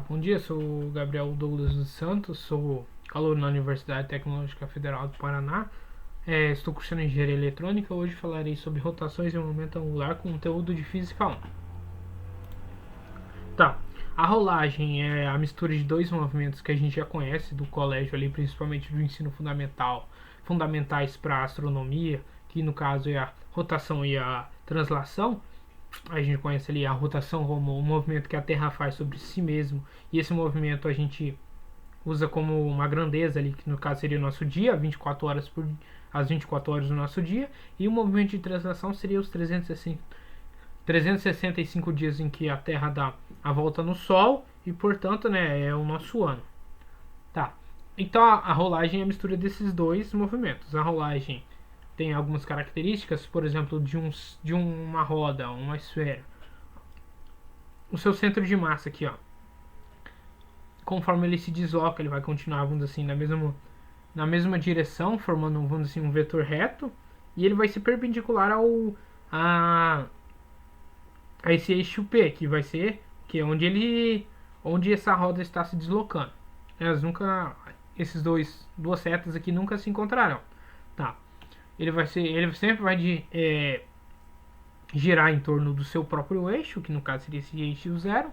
Bom dia, sou o Gabriel Douglas dos Santos, sou aluno na Universidade Tecnológica Federal do Paraná. Estou cursando Engenharia Eletrônica. Hoje falarei sobre rotações em momento angular com conteúdo de Física 1. Tá, a rolagem é a mistura de dois movimentos que a gente já conhece do colégio ali, principalmente do ensino fundamental, fundamentais para astronomia, que no caso é a rotação e a translação. A gente conhece ali a rotação como o movimento que a Terra faz sobre si mesmo, e esse movimento a gente usa como uma grandeza ali, que no caso seria o nosso dia, 24 horas por as 24 horas do nosso dia, e o movimento de translação seria os 365 dias em que a Terra dá a volta no Sol, e portanto, né, é o nosso ano. Tá. Então a rolagem é a mistura desses dois movimentos. A rolagem tem algumas características, por exemplo, de uma roda, uma esfera. O seu centro de massa aqui, ó, conforme ele se desloca, ele vai continuar, vamos dizer assim, na mesma direção, formando, vamos dizer assim, um vetor reto, e ele vai ser perpendicular a esse eixo P, que vai ser que é onde essa roda está se deslocando. Esses duas setas aqui nunca se encontrarão. Tá. Ele sempre vai girar em torno do seu próprio eixo, que no caso seria esse eixo zero,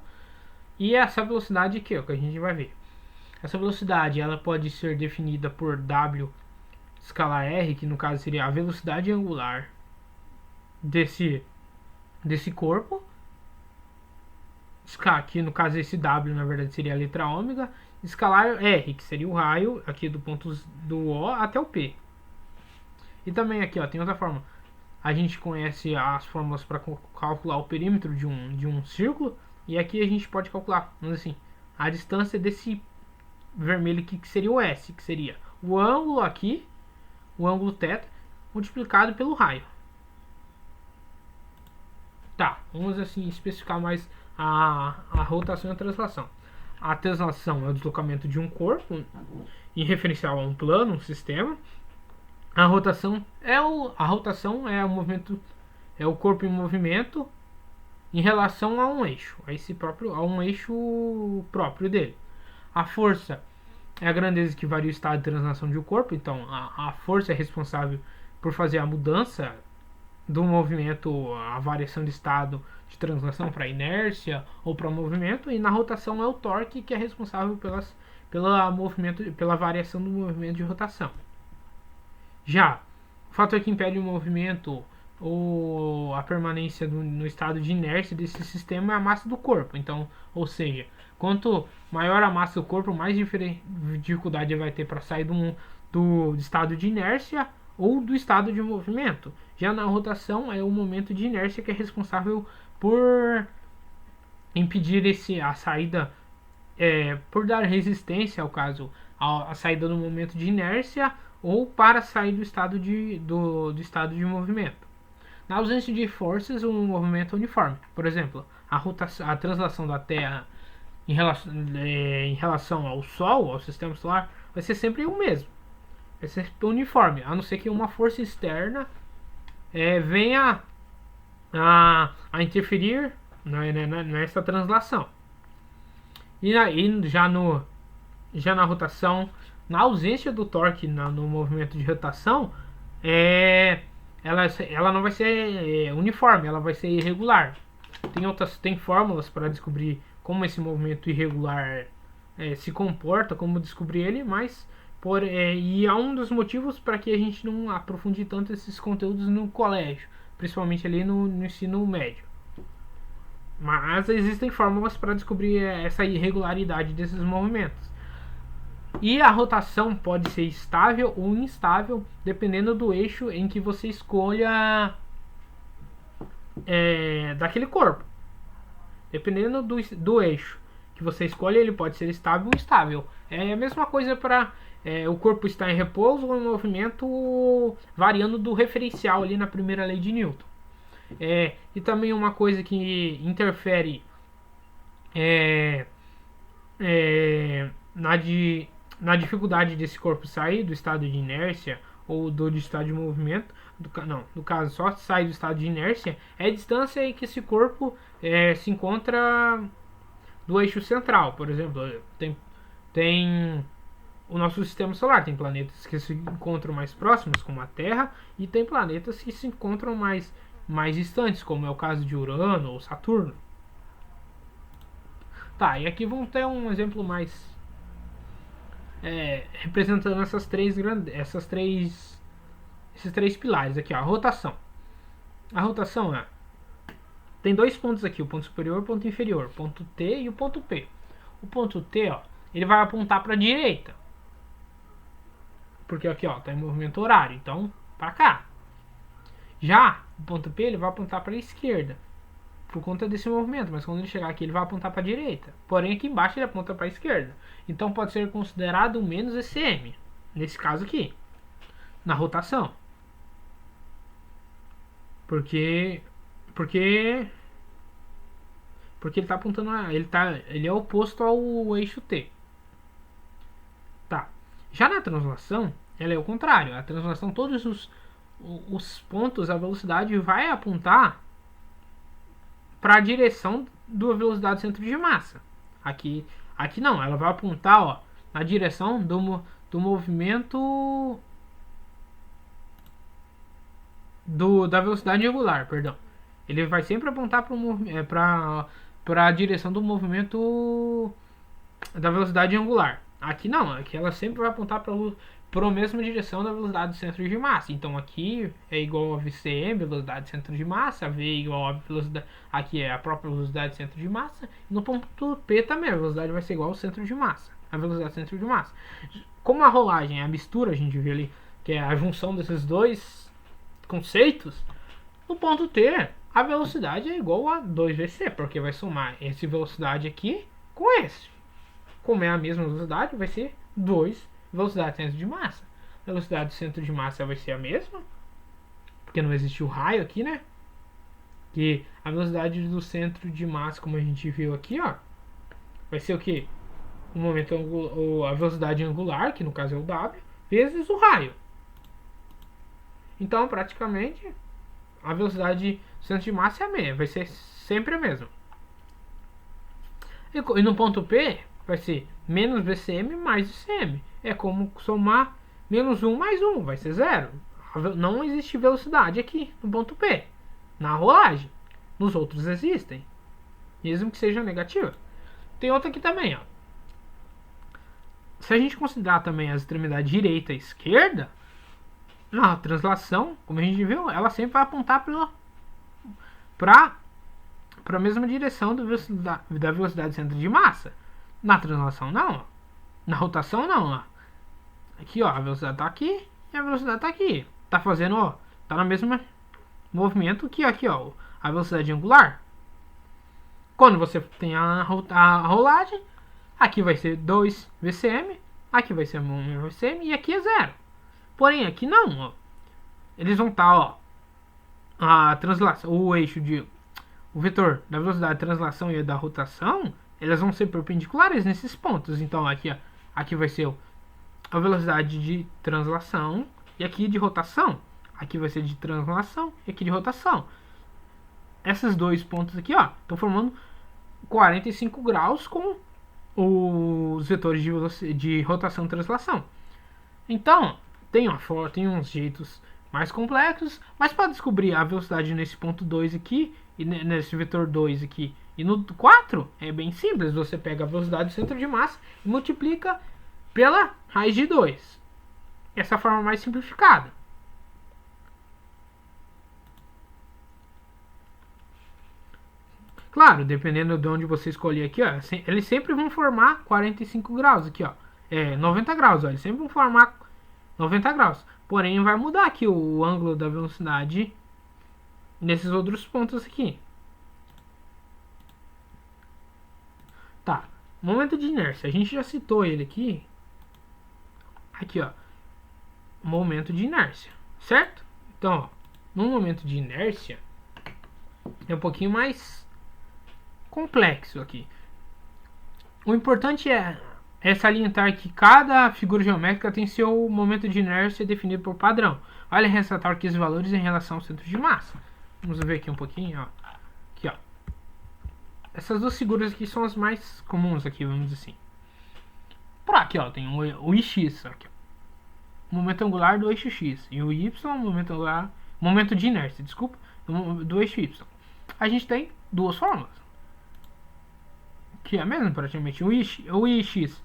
e essa velocidade aqui, ó, que a gente vai ver. Essa velocidade ela pode ser definida por W escalar R, que no caso seria a velocidade angular desse corpo. Aqui no caso esse W na verdade seria a letra ômega. Escalar R, que seria o raio aqui do ponto do O até o P. E também aqui, ó, tem outra forma. A gente conhece as fórmulas para calcular o perímetro de um círculo. E aqui a gente pode calcular, vamos dizer assim, a distância desse vermelho aqui, que seria o S, que seria o ângulo aqui, o ângulo θ, multiplicado pelo raio. Tá, vamos assim especificar mais a rotação e a translação. A translação é o deslocamento de um corpo em referencial a um plano, um sistema. A rotação é o movimento, é o corpo em movimento em relação a um eixo, a um eixo próprio dele. A força é a grandeza que varia o estado de translação de um corpo, então a força é responsável por fazer a mudança do movimento, a variação de estado de translação para inércia ou para movimento, e na rotação é o torque, que é responsável pela variação do movimento de rotação. Já o fator que impede o movimento ou a permanência no estado de inércia desse sistema é a massa do corpo. Então, ou seja, quanto maior a massa do corpo, mais dificuldade vai ter para sair do estado de inércia ou do estado de movimento. Já na rotação é o momento de inércia que é responsável por impedir a saída, por dar resistência ao caso a saída do momento de inércia ou para sair do estado de movimento. Na ausência de forças, o movimento é uniforme. Por exemplo, a translação da Terra em relação ao Sol, ao sistema solar, vai ser sempre o mesmo. Vai ser uniforme, a não ser que uma força externa venha a interferir nessa translação. E já na rotação, na ausência do torque no movimento de rotação, ela não vai ser uniforme, ela vai ser irregular. Tem fórmulas para descobrir como esse movimento irregular se comporta, como descobrir ele, mas e é um dos motivos para que a gente não aprofunde tanto esses conteúdos no colégio, principalmente ali no ensino médio. Mas existem fórmulas para descobrir essa irregularidade desses movimentos. E a rotação pode ser estável ou instável, dependendo do eixo em que você escolha daquele corpo. Dependendo do eixo que você escolhe, ele pode ser estável ou instável. É a mesma coisa para o corpo estar em repouso ou em movimento, variando do referencial ali na primeira lei de Newton. E também uma coisa que interfere na dificuldade desse corpo sair do estado de inércia ou do estado de movimento, no caso só sai do estado de inércia, é a distância em que esse corpo se encontra do eixo central. Por exemplo, tem o nosso sistema solar. Tem planetas que se encontram mais próximos, como a Terra, e tem planetas que se encontram mais distantes, como é o caso de Urano ou Saturno. Tá, e aqui vamos ter um exemplo mais representando esses três pilares aqui, ó, a rotação. A rotação tem dois pontos aqui, o ponto superior e o ponto inferior, o ponto T e o ponto P. O ponto T, ó, ele vai apontar para a direita, porque aqui, ó, tá em movimento horário, então para cá. Já o ponto P ele vai apontar para a esquerda, por conta desse movimento, mas quando ele chegar aqui ele vai apontar para a direita. Porém aqui embaixo ele aponta para a esquerda. Então pode ser considerado menos ECM, nesse caso aqui, na rotação. Porque ele tá apontando, ele é oposto ao eixo T. Tá. Já na translação, ela é o contrário. A translação, todos os pontos, a velocidade vai apontar para a direção da velocidade do centro de massa. Aqui não, ela vai apontar, ó, na direção do movimento da velocidade angular, perdão. Ele vai sempre apontar para a direção do movimento da velocidade angular. Aqui não, aqui ela sempre vai apontar para a mesma direção da velocidade do centro de massa. Então aqui é igual a VCM, velocidade do centro de massa, a V é igual a velocidade, aqui é a própria velocidade do centro de massa. E no ponto P também a velocidade vai ser igual ao centro de massa, a velocidade do centro de massa. Como a rolagem é a mistura, a gente vê ali, que é a junção desses dois conceitos, no ponto T a velocidade é igual a 2VC, porque vai somar esse velocidade aqui com esse. Como é a mesma velocidade, vai ser 2 velocidade do centro de massa. A velocidade do centro de massa vai ser a mesma, porque não existe o raio aqui, né? Que a velocidade do centro de massa, como a gente viu aqui, ó, vai ser o que? O momento a velocidade angular, que no caso é o W, vezes o raio. Então, praticamente, a velocidade do centro de massa é a mesma, vai ser sempre a mesma. E no ponto P, vai ser menos VCM mais VCM. É como somar menos 1 mais 1, vai ser 0. Não existe velocidade aqui no ponto P, na rolagem. Nos outros existem, mesmo que seja negativa. Tem outra aqui também, ó. Se a gente considerar também as extremidades direita e esquerda, na translação, como a gente viu, ela sempre vai apontar para a mesma direção da velocidade do centro de massa. Na translação não, ó. Na rotação não, ó. Aqui, ó, a velocidade tá aqui e a velocidade tá aqui. Tá fazendo, ó, tá no mesmo movimento que aqui, ó, a velocidade angular. Quando você tem a rolagem, aqui vai ser 2 VCM, aqui vai ser 1 VCM e aqui é 0. Porém, aqui não, ó. Eles vão estar, ó, a translação, o vetor da velocidade de translação e da rotação, elas vão ser perpendiculares nesses pontos. Então, aqui, ó, aqui vai ser a velocidade de translação e aqui de rotação. Aqui vai ser de translação e aqui de rotação. Esses dois pontos aqui, ó, estão formando 45 graus com os vetores de rotação e translação. Então, tem uns jeitos mais complexos, mas para descobrir a velocidade nesse ponto 2 aqui, e nesse vetor 2 aqui, e no 4, é bem simples. Você pega a velocidade do centro de massa e multiplica pela raiz de 2. Essa é a forma mais simplificada. Claro, dependendo de onde você escolher aqui, ó, eles sempre vão formar 45 graus aqui, ó. 90 graus, ó, eles sempre vão formar 90 graus. Porém, vai mudar aqui o ângulo da velocidade nesses outros pontos aqui. Tá, momento de inércia. A gente já citou ele aqui. Aqui, ó. Momento de inércia, certo? Então, ó, no momento de inércia é um pouquinho mais complexo aqui. O importante é salientar que cada figura geométrica tem seu momento de inércia definido por padrão. Vale ressaltar que esses valores em relação ao centro de massa. Vamos ver aqui um pouquinho, ó. Aqui, ó. essas duas figuras aqui são as mais comuns aqui, vamos dizer assim. Por aqui, ó, tem o ix aqui, ó, momento angular do eixo x, e o y, momento angular, momento de inércia, desculpa, do eixo y. A gente tem duas fórmulas, que é a mesma praticamente. O ix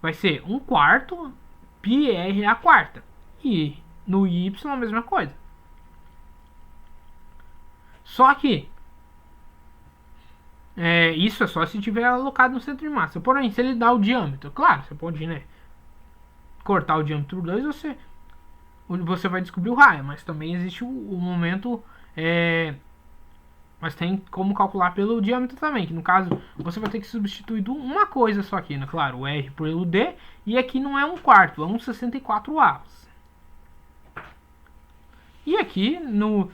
vai ser 1/4 πr a quarta, e no y a mesma coisa. Só que isso é só se tiver alocado no centro de massa. Porém, se ele dá o diâmetro, claro, você pode, né, cortar o diâmetro por 2, você vai descobrir o raio. Mas também existe o momento, mas tem como calcular pelo diâmetro também, que no caso você vai ter que substituir uma coisa só aqui, né? Claro, o R pelo D, e aqui não é 1/4, é 1/64 avos. E aqui no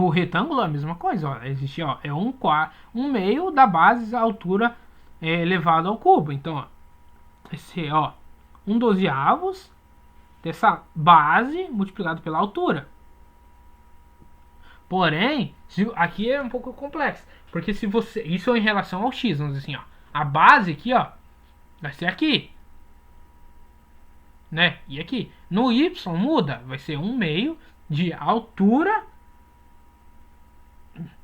retângulo é a mesma coisa, ó, existe, ó, é 1/4 da base à altura elevado ao cubo. Então, ó, esse é, ó, 1/12 dessa base multiplicado pela altura. Porém, aqui é um pouco complexo, porque se você, isso é em relação ao x, vamos dizer assim, ó, a base aqui, ó, vai ser aqui, né? E aqui no y muda, vai ser 1/2 de altura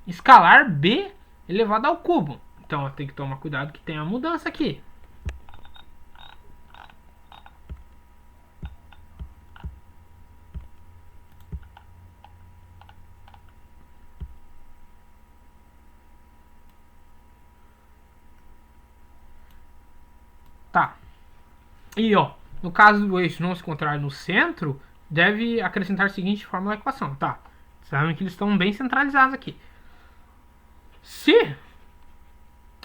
escalar b elevado ao cubo. Então tem que tomar cuidado que tem a mudança aqui. Tá. E ó, no caso do eixo não se encontrar no centro, deve acrescentar a seguinte fórmula da equação, tá? Sabem que eles estão bem centralizados aqui. Se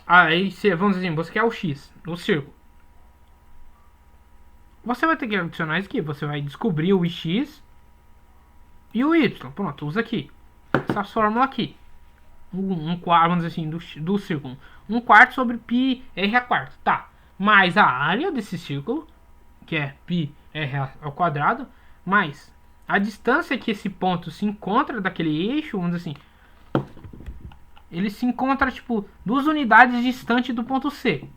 aí, vamos dizer assim, você quer o x no círculo, você vai ter que adicionar isso aqui. Você vai descobrir o x e o y. Pronto, usa aqui essa fórmula aqui. Vamos dizer assim, do círculo. 1/4 sobre π r a quarta. Tá. Mais a área desse círculo, que é π r ao quadrado, mais a distância que esse ponto se encontra daquele eixo, vamos dizer assim, ele se encontra, tipo, 2 unidades distante do ponto C.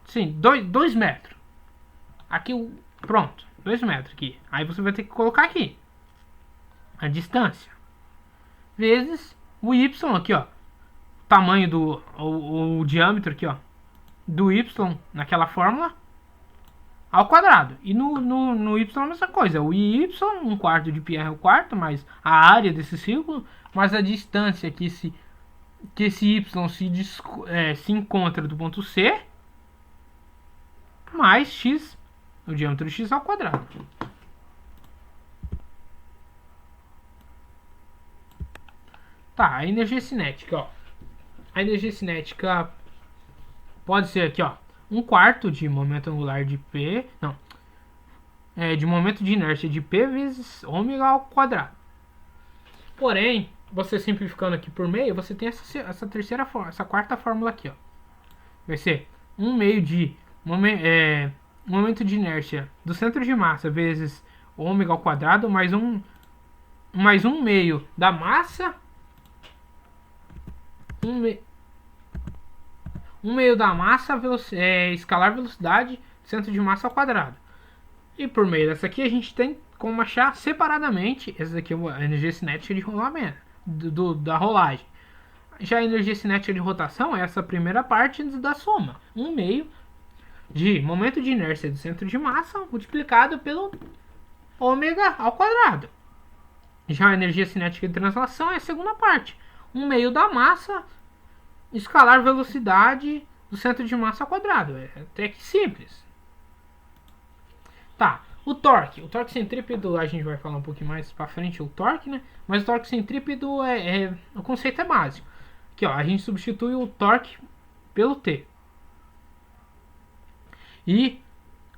Sim, 2 metros. Aqui, pronto, 2 metros aqui. Aí você vai ter que colocar aqui a distância vezes o y aqui, ó. Tamanho do o diâmetro aqui, ó, do y naquela fórmula ao quadrado. E no y a mesma coisa. O y, 1/4 de πr ao quarto, mais a área desse círculo, mais a distância que esse y se encontra do ponto C, mais x, o diâmetro de x ao quadrado. Tá, a energia cinética, ó. A energia cinética pode ser aqui, ó, 1/4 de momento angular de P, não, de momento de inércia de P vezes ômega ao quadrado. Porém, você simplificando aqui por meio, você tem essa terceira fórmula, essa quarta fórmula aqui, ó. Vai ser 1/2 de momento de inércia do centro de massa vezes ômega ao quadrado mais 1/2 da massa, 1/2 da massa escalar velocidade centro de massa ao quadrado. E por meio dessa aqui a gente tem como achar separadamente, essa daqui é a energia cinética de rolamento, da rolagem. Já a energia cinética de rotação é essa primeira parte da soma, 1/2 de momento de inércia do centro de massa multiplicado pelo ômega ao quadrado. Já a energia cinética de translação é a segunda parte, 1/2 da massa escalar velocidade do centro de massa ao quadrado. É até que simples. Tá, o torque centrípedo a gente vai falar um pouquinho mais pra frente, o torque, né? Mas o torque centrípedo o conceito é básico. Aqui, ó, a gente substitui o torque pelo T. E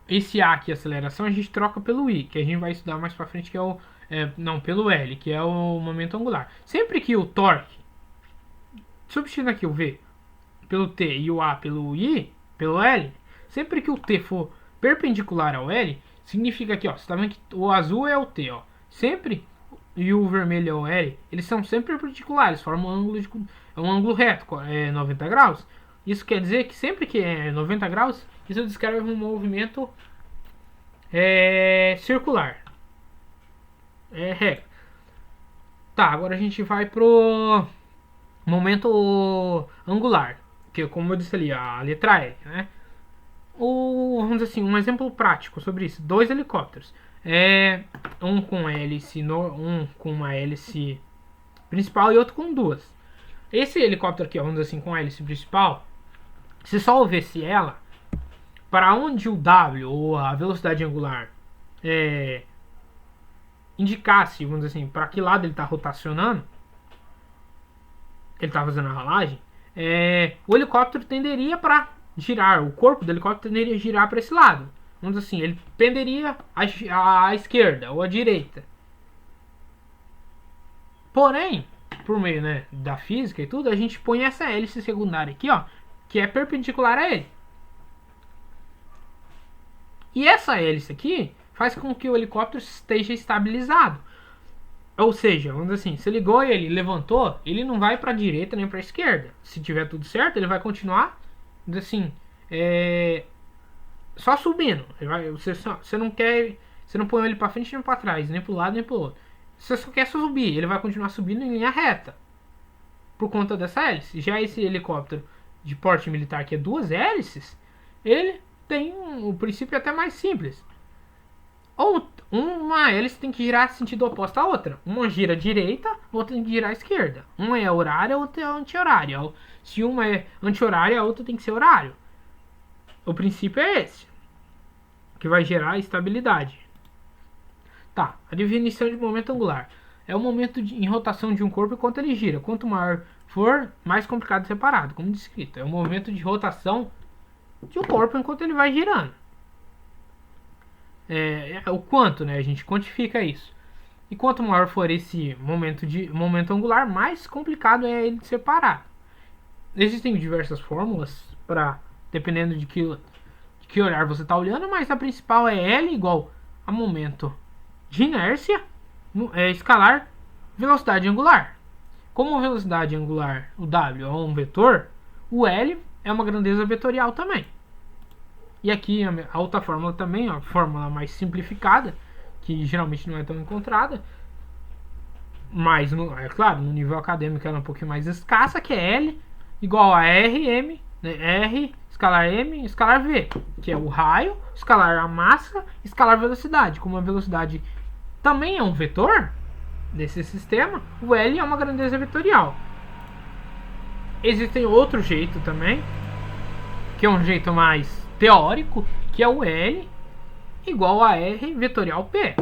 esse A aqui, aceleração, a gente troca pelo I, que a gente vai estudar mais pra frente, que é pelo L, que é o momento angular. Sempre que o torque, substituindo aqui o V pelo T e o A pelo I, pelo L, sempre que o T for perpendicular ao L, significa que, ó, você tá vendo que o azul é o T, ó. Sempre e o vermelho é o L, eles são sempre perpendiculares, formam um ângulo reto, 90 graus. Isso quer dizer que sempre que é 90 graus, isso descreve um movimento circular. É regra. Tá, agora a gente vai pro momento angular, que como eu disse ali, a letra L, né? Vamos dizer assim, um exemplo prático sobre isso. Dois helicópteros. Um com hélice, um com uma hélice principal e outro com duas. Esse helicóptero aqui, vamos dizer assim, com a hélice principal, se só houvesse ela, para onde o W, ou a velocidade angular, indicasse, vamos dizer assim, para que lado ele está rotacionando, ele está fazendo a rolagem, o helicóptero tenderia para girar, o corpo do helicóptero tenderia a girar para esse lado. Vamos dizer assim, ele penderia à esquerda ou à direita. Porém, por meio, né, da física e tudo, a gente põe essa hélice secundária aqui, ó, que é perpendicular a ele. E essa hélice aqui faz com que o helicóptero esteja estabilizado. Ou seja, vamos dizer assim, se ligou ele levantou, ele não vai para a direita nem para a esquerda. Se tiver tudo certo, ele vai continuar, assim, só subindo. Você não põe ele para frente nem para trás, nem para o lado nem para o outro. Você só quer subir, ele vai continuar subindo em linha reta por conta dessa hélice. Já esse helicóptero de porte militar, que é duas hélices, ele tem o princípio até mais simples. Ou uma hélice tem que girar sentido oposto à outra. Uma gira à direita, outra tem que girar à esquerda. Uma é horária, outra é anti-horária. Se uma é anti-horária, a outra tem que ser horário. O princípio é esse, que vai gerar estabilidade. Tá, a definição de momento angular é o momento em rotação de um corpo enquanto ele gira. Quanto maior for, mais complicado separado, como descrito. É o movimento de rotação de um corpo enquanto ele vai girando. O quanto, né? A gente quantifica isso. E quanto maior for esse momento angular, mais complicado é ele de separar. Existem diversas fórmulas para, dependendo de que olhar você está olhando, mas a principal é L igual a momento de inércia escalar velocidade angular. Como a velocidade angular, o W, é um vetor, o L é uma grandeza vetorial também. E aqui a outra fórmula também, a fórmula mais simplificada, que geralmente não é tão encontrada, mas, é claro, no nível acadêmico ela é um pouquinho mais escassa, que é L igual a Rm, né, R escalar M escalar V, que é o raio, escalar a massa, escalar a velocidade. Como a velocidade também é um vetor desse sistema, o L é uma grandeza vetorial. Existe outro jeito também, que é um jeito mais teórico, que é o L igual a R vetorial P.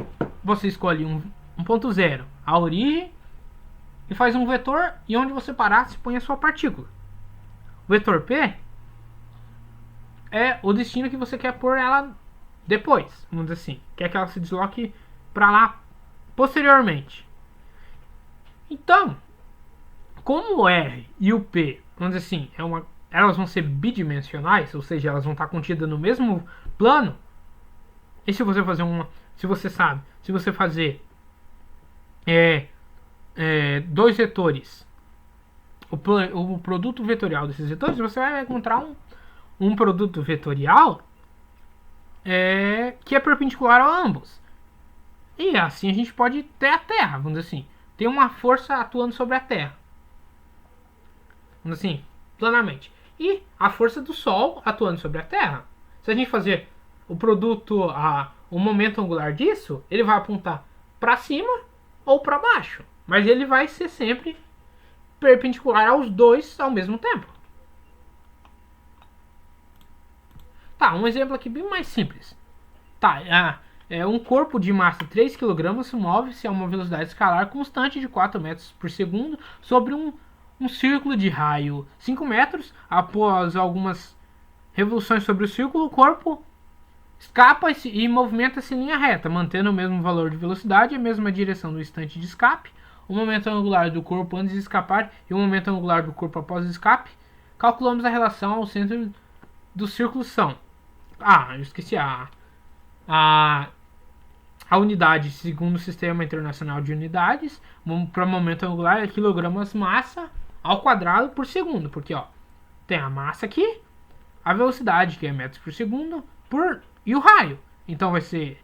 Você escolhe um 1.0, a origem, e faz um vetor, e onde você parar, se põe a sua partícula. O vetor P é o destino que você quer pôr ela depois, vamos dizer assim. Quer que ela se desloque para lá posteriormente. Então, como o R e o P, vamos dizer assim, elas vão ser bidimensionais, ou seja, elas vão estar contidas no mesmo plano. E se você fazer se você fazer dois vetores, o produto vetorial desses vetores, você vai encontrar um produto vetorial que é perpendicular a ambos. E assim a gente pode ter a Terra, vamos dizer assim, tem uma força atuando sobre a Terra, vamos dizer assim, planamente, e a força do Sol atuando sobre a Terra. Se a gente fazer o produto, o momento angular disso, ele vai apontar para cima ou para baixo, mas ele vai ser sempre perpendicular aos dois ao mesmo tempo. Tá, um exemplo aqui bem mais simples. Tá, um corpo de massa 3 kg move-se a uma velocidade escalar constante de 4 metros por segundo sobre um círculo de raio 5 metros. Após algumas revoluções sobre o círculo, o corpo escapa e movimenta-se em linha reta, mantendo o mesmo valor de velocidade e a mesma direção do instante de escape. O momento angular do corpo antes de escapar e o momento angular do corpo após o escape. Calculamos a relação ao centro do círculo são... eu esqueci a A unidade, segundo o Sistema Internacional de Unidades, para momento angular é quilogramas massa ao quadrado por segundo. Porque ó, tem a massa aqui, a velocidade, que é metros por segundo, e o raio. Então vai ser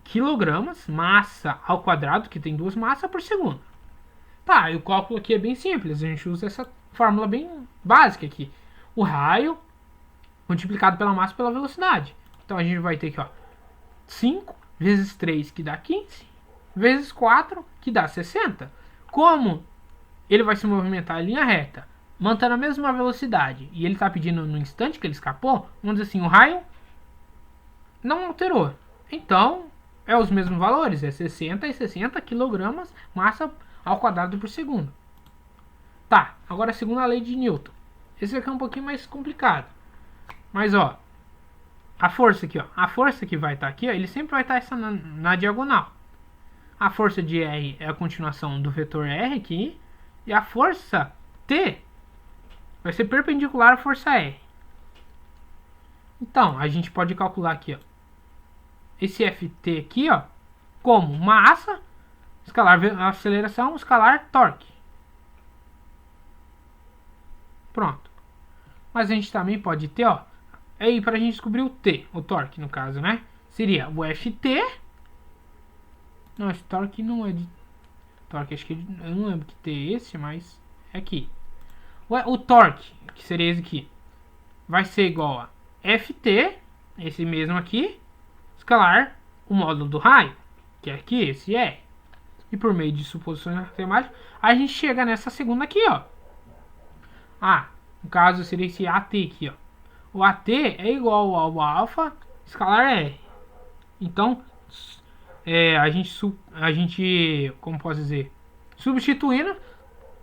quilogramas, massa ao quadrado, que tem duas massas, por segundo. Tá, e o cálculo aqui é bem simples. A gente usa essa fórmula bem básica aqui. O raio multiplicado pela massa pela velocidade. Então a gente vai ter aqui, ó, 5 vezes 3, que dá 15, vezes 4, que dá 60. Como ele vai se movimentar em linha reta, mantendo a mesma velocidade, e ele está pedindo no instante que ele escapou, vamos dizer assim, o raio não alterou. Então, é os mesmos valores, é 60 e 60 kg massa ao quadrado por segundo. Tá, agora a segunda lei de Newton. Esse aqui é um pouquinho mais complicado. Mas, ó, a força aqui, ó, a força que vai estar aqui, ó, ele sempre vai estar essa na diagonal. A força de R é a continuação do vetor R aqui, e a força T vai ser perpendicular à força R. Então, a gente pode calcular aqui, ó, esse Ft aqui, ó, como massa, escalar aceleração, escalar torque. Pronto. Mas a gente também pode ter, ó, aí para a gente descobrir o T, o torque no caso, né? Seria o Ft. Não, esse torque não é de torque, acho que eu não lembro que T é esse, mas é aqui. O torque, que seria esse aqui, vai ser igual a Ft, esse mesmo aqui, escalar o módulo do raio, que é aqui, esse é. E por meio de suposições matemáticas, a gente chega nessa segunda aqui, ó. No caso seria esse AT aqui, ó. O AT é igual ao alfa escalar R. Então, a gente, como posso dizer, substituindo,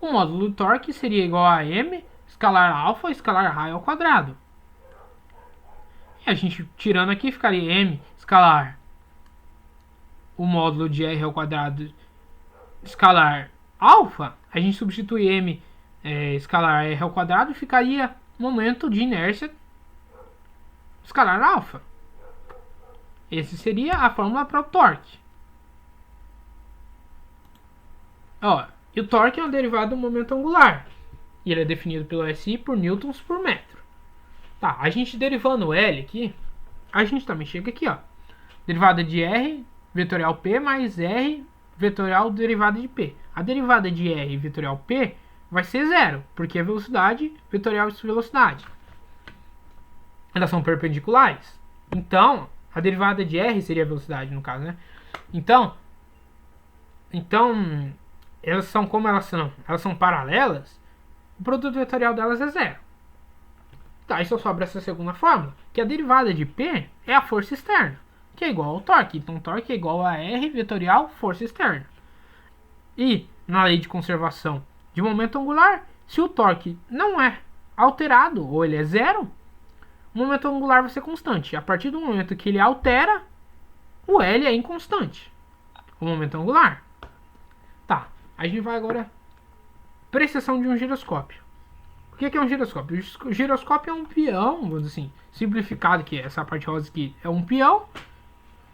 o módulo do torque seria igual a M escalar alfa escalar raio ao quadrado. E a gente tirando aqui ficaria M escalar o módulo de R ao quadrado escalar alfa. A gente substitui M escalar R ao quadrado e ficaria momento de inércia escalar alfa. Essa seria a fórmula para o torque. Ó, e o torque é uma derivada do momento angular. E ele é definido pelo SI por newtons por metro. Tá, a gente derivando o L aqui, a gente também chega aqui, ó. Derivada de R vetorial P mais R vetorial derivada de P. A derivada de R vetorial P vai ser zero, porque é velocidade vetorial velocidade. Elas são perpendiculares. Então, a derivada de R seria a velocidade, no caso, né? Então elas são como elas são paralelas, o produto vetorial delas é zero. Tá, e só sobra essa segunda fórmula, que a derivada de P é a força externa, que é igual ao torque. Então, torque é igual a R vetorial força externa. E, na lei de conservação de momento angular, se o torque não é alterado, ou ele é zero, o momento angular vai ser constante. A partir do momento que ele altera, o L é inconstante. O momento angular. Tá, a gente vai agora precessão de um giroscópio. O que é um giroscópio? O giroscópio é um peão, vamos dizer assim, simplificado, que essa parte rosa aqui é um peão,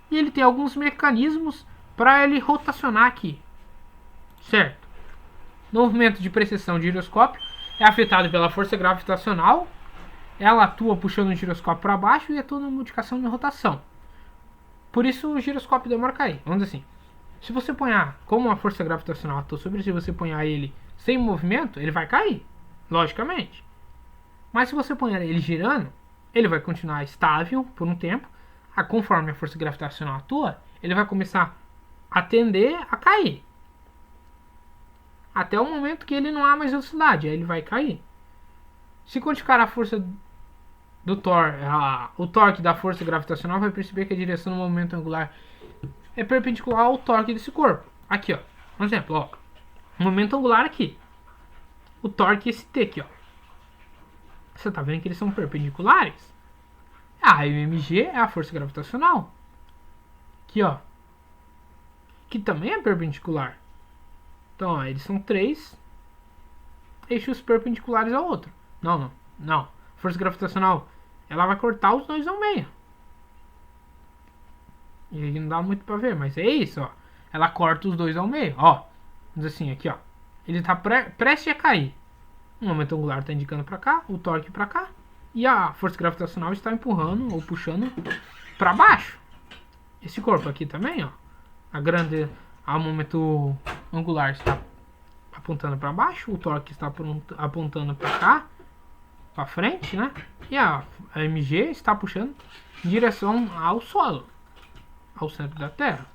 e ele tem alguns mecanismos para ele rotacionar aqui, certo? O movimento de precessão de giroscópio é afetado pela força gravitacional, ela atua puxando o giroscópio para baixo e atua na modificação de rotação. Por isso o giroscópio demora a cair, vamos dizer assim. Se você põe como a força gravitacional atua sobre, se você põe ele sem movimento, ele vai cair, logicamente. Mas se você põe ele girando, ele vai continuar estável por um tempo. Conforme a força gravitacional atua, ele vai começar a tender a cair. Até o momento que ele não há mais velocidade, aí ele vai cair. Se quantificar a força do o torque da força gravitacional, vai perceber que a direção do movimento angular é perpendicular ao torque desse corpo. Aqui, ó. Um exemplo, ó. O momento angular aqui. O torque esse T aqui, ó. Você tá vendo que eles são perpendiculares? A mg é a força gravitacional. Aqui, ó. Que também é perpendicular. Então, ó, eles são três eixos perpendiculares ao outro. Não. Força gravitacional, ela vai cortar os dois ao meio. E aí não dá muito pra ver, mas é isso, ó. Ela corta os dois ao meio, ó. Vamos assim, aqui, ó. Ele tá prestes a cair. O momento angular está indicando para cá, o torque para cá, e a força gravitacional está empurrando ou puxando para baixo. Esse corpo aqui também, ó, o momento angular está apontando para baixo, o torque está apontando para cá, para frente, né? E a mg está puxando em direção ao solo, ao centro da Terra.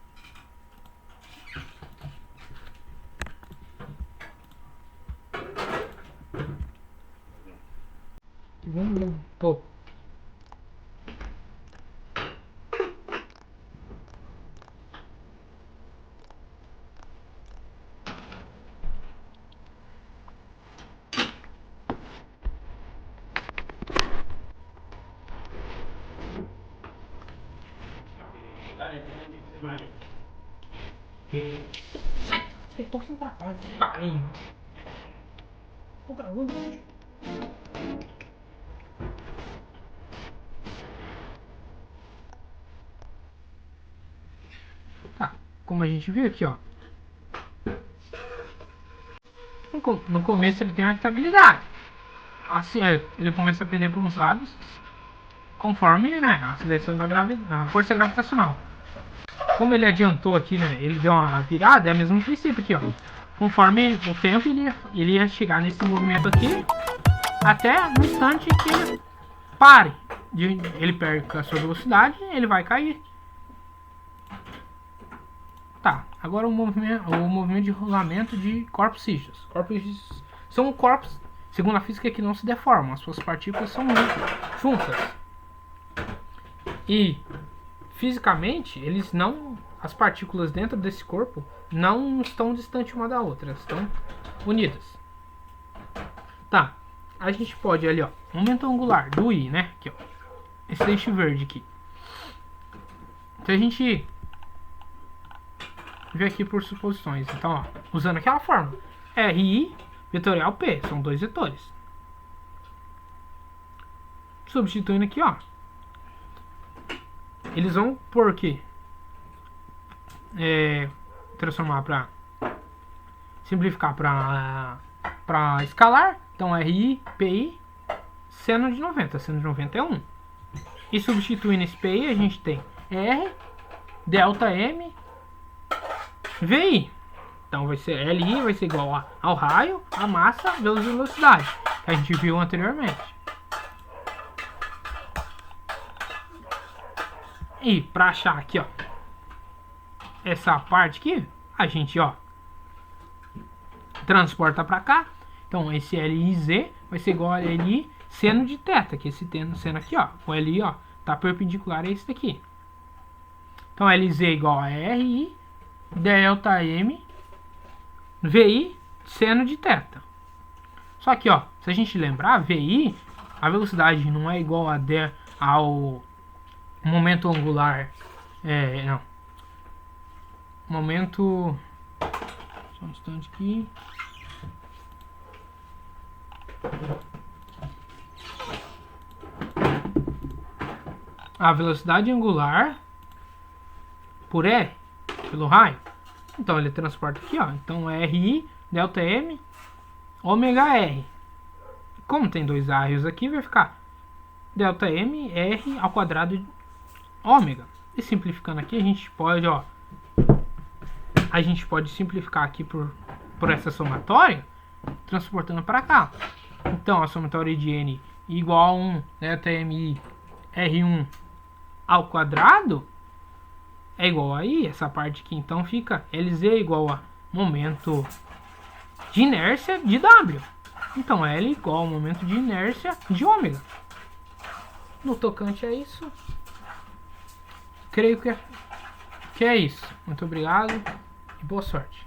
Pô. Vocês estão sem trabalho, pai. Tô gravando. Tá, como a gente viu aqui, ó. No começo ele tem uma estabilidade. Assim, ele começa a perder para uns lados conforme, né, a seleção da gravidade, a força gravitacional. Como ele adiantou aqui, né, ele deu uma virada, é o mesmo princípio aqui, ó. Conforme o tempo, ele ia chegar nesse movimento aqui, até no instante que ele pare. Ele perca a sua velocidade, ele vai cair. Tá, agora o movimento de rolamento de corpos rígidos. Corpos rígidos são corpos, segundo a física, que não se deformam. As suas partículas são juntas. E fisicamente, as partículas dentro desse corpo não estão distantes uma da outra, estão unidas. Tá, a gente pode ali, ó, momento angular do I, né? Aqui, ó, esse eixo verde aqui. Então a gente vê aqui por suposições. Então, ó, usando aquela fórmula, RI vetorial P, são dois vetores. Substituindo aqui, ó, eles vão por quê? Transformar para simplificar para escalar. Então RI, PI, seno de 90. Seno de 90 é 1. E substituindo esse PI, a gente tem R, delta M, VI. Então vai ser LI vai ser igual ao raio, a massa, vezes a velocidade, que a gente viu anteriormente. E para achar aqui, ó, essa parte aqui, a gente, ó, transporta para cá. Então esse LIZ vai ser igual a LI seno de θ, que esse seno aqui, ó, o LI, ó, tá perpendicular a esse daqui. Então LZ igual a RI delta M VI seno de θ. Só que, ó, se a gente lembrar, VI, a velocidade não é igual ao momento angular, não, momento, só um instante aqui, a velocidade angular por E, pelo raio. Então ele transporta aqui, ó, então RI delta M ômega R. Como tem dois raios aqui, vai ficar delta M R ao quadrado de ômega. E simplificando aqui, a gente pode simplificar aqui por essa somatória, transportando para cá. Então a somatória de N igual a 1 delta MI R1 ao quadrado é igual a I, essa parte aqui. Então fica LZ igual a momento de inércia de W. Então L igual ao momento de inércia de ômega. No tocante a isso, creio que é isso. Muito obrigado e boa sorte.